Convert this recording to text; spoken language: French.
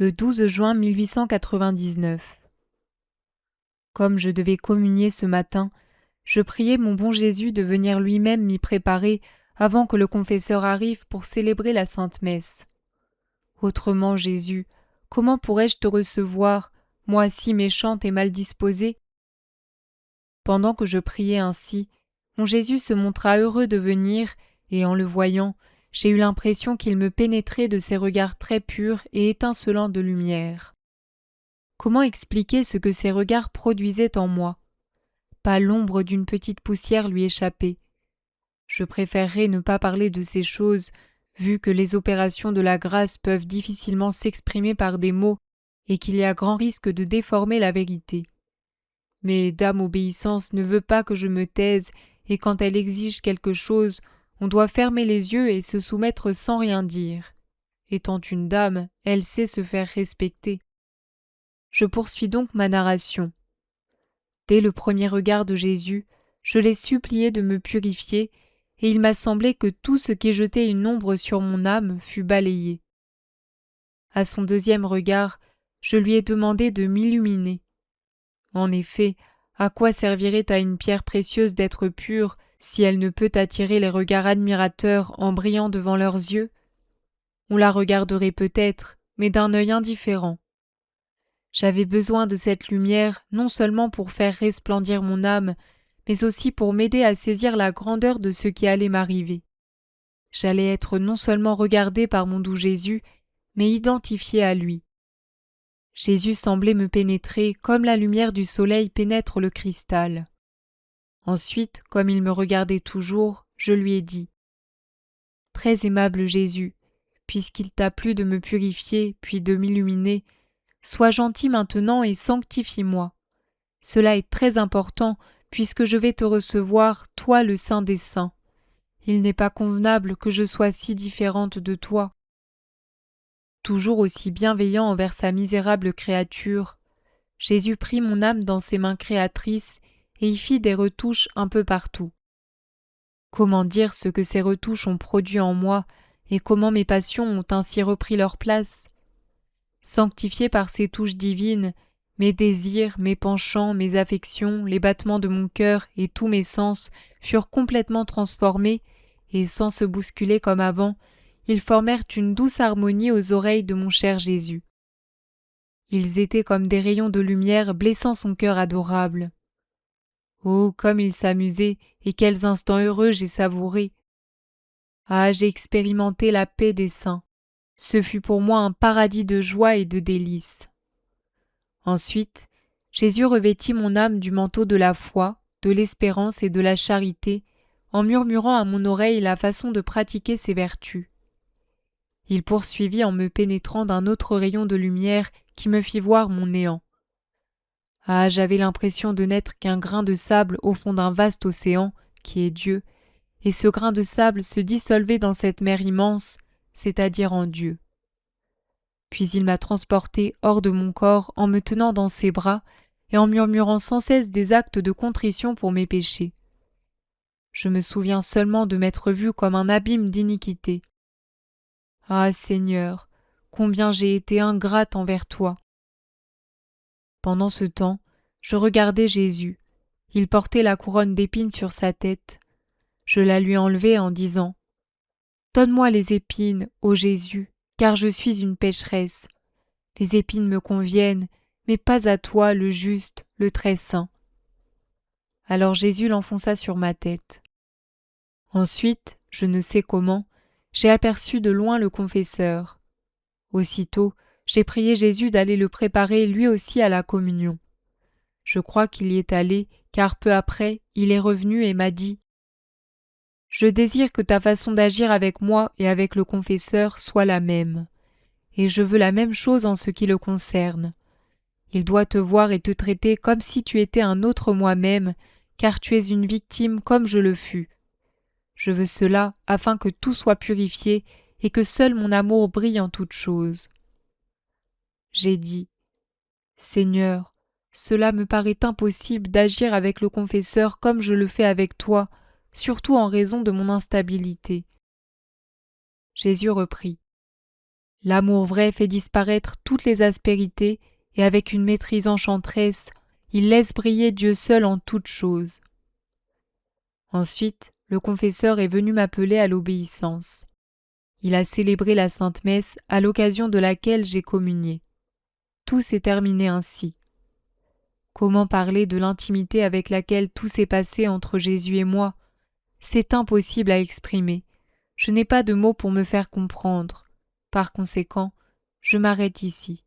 Le 12 juin 1899. Comme je devais communier ce matin, je priai mon bon Jésus de venir lui-même m'y préparer avant que le confesseur arrive pour célébrer la Sainte Messe. Autrement, Jésus, comment pourrais-je te recevoir, moi si méchante et mal disposée? Pendant que je priais ainsi, mon Jésus se montra heureux de venir, et en le voyant, j'ai eu l'impression qu'il me pénétrait de ses regards très purs et étincelants de lumière. Comment expliquer ce que ces regards produisaient en moi? Pas l'ombre d'une petite poussière lui échappait. Je préférerais ne pas parler de ces choses, vu que les opérations de la grâce peuvent difficilement s'exprimer par des mots et qu'il y a grand risque de déformer la vérité. Mais Dame Obéissance ne veut pas que je me taise, et quand elle exige quelque chose, on doit fermer les yeux et se soumettre sans rien dire. Étant une dame, elle sait se faire respecter. Je poursuis donc ma narration. Dès le premier regard de Jésus, je l'ai supplié de me purifier, et il m'a semblé que tout ce qui jetait une ombre sur mon âme fut balayé. À son deuxième regard, je lui ai demandé de m'illuminer. En effet, à quoi servirait à une pierre précieuse d'être pure si elle ne peut attirer les regards admirateurs en brillant devant leurs yeux? On la regarderait peut-être, mais d'un œil indifférent. J'avais besoin de cette lumière non seulement pour faire resplendir mon âme, mais aussi pour m'aider à saisir la grandeur de ce qui allait m'arriver. J'allais être non seulement regardé par mon doux Jésus, mais identifié à lui. Jésus semblait me pénétrer comme la lumière du soleil pénètre le cristal. Ensuite, comme il me regardait toujours, je lui ai dit « Très aimable Jésus, puisqu'il t'a plu de me purifier puis de m'illuminer, sois gentil maintenant et sanctifie-moi. Cela est très important puisque je vais te recevoir, toi le Saint des Saints. Il n'est pas convenable que je sois si différente de toi. » Toujours aussi bienveillant envers sa misérable créature, Jésus prit mon âme dans ses mains créatrices et y fit des retouches un peu partout. Comment dire ce que ces retouches ont produit en moi et comment mes passions ont ainsi repris leur place? Sanctifié par ces touches divines, mes désirs, mes penchants, mes affections, les battements de mon cœur et tous mes sens furent complètement transformés et, sans se bousculer comme avant, ils formèrent une douce harmonie aux oreilles de mon cher Jésus. Ils étaient comme des rayons de lumière blessant son cœur adorable. Oh, comme il s'amusait et quels instants heureux j'ai savourés! Ah, j'ai expérimenté la paix des saints. Ce fut pour moi un paradis de joie et de délices. Ensuite, Jésus revêtit mon âme du manteau de la foi, de l'espérance et de la charité, en murmurant à mon oreille la façon de pratiquer ces vertus. Il poursuivit en me pénétrant d'un autre rayon de lumière qui me fit voir mon néant. Ah, j'avais l'impression de n'être qu'un grain de sable au fond d'un vaste océan, qui est Dieu, et ce grain de sable se dissolvait dans cette mer immense, c'est-à-dire en Dieu. Puis il m'a transporté hors de mon corps en me tenant dans ses bras et en murmurant sans cesse des actes de contrition pour mes péchés. Je me souviens seulement de m'être vu comme un abîme d'iniquité. Ah, Seigneur, combien j'ai été ingrate envers toi. Pendant ce temps, je regardais Jésus. Il portait la couronne d'épines sur sa tête. Je la lui enlevai en disant « Donne-moi les épines, ô Jésus, car je suis une pécheresse. Les épines me conviennent, mais pas à toi, le juste, le très saint. » Alors Jésus l'enfonça sur ma tête. Ensuite, je ne sais comment, j'ai aperçu de loin le confesseur. Aussitôt, j'ai prié Jésus d'aller le préparer lui aussi à la communion. Je crois qu'il y est allé, car peu après, il est revenu et m'a dit « Je désire que ta façon d'agir avec moi et avec le confesseur soit la même, et je veux la même chose en ce qui le concerne. Il doit te voir et te traiter comme si tu étais un autre moi-même, car tu es une victime comme je le fus. Je veux cela afin que tout soit purifié et que seul mon amour brille en toutes choses. » J'ai dit « Seigneur, cela me paraît impossible d'agir avec le confesseur comme je le fais avec toi, surtout en raison de mon instabilité. » Jésus reprit L'amour vrai fait disparaître toutes les aspérités et avec une maîtrise enchanteresse, il laisse briller Dieu seul en toutes choses. Ensuite, le confesseur est venu m'appeler à l'obéissance. Il a célébré la Sainte Messe à l'occasion de laquelle j'ai communié. Tout s'est terminé ainsi. Comment parler de l'intimité avec laquelle tout s'est passé entre Jésus et moi ? C'est impossible à exprimer. Je n'ai pas de mots pour me faire comprendre. Par conséquent, je m'arrête ici.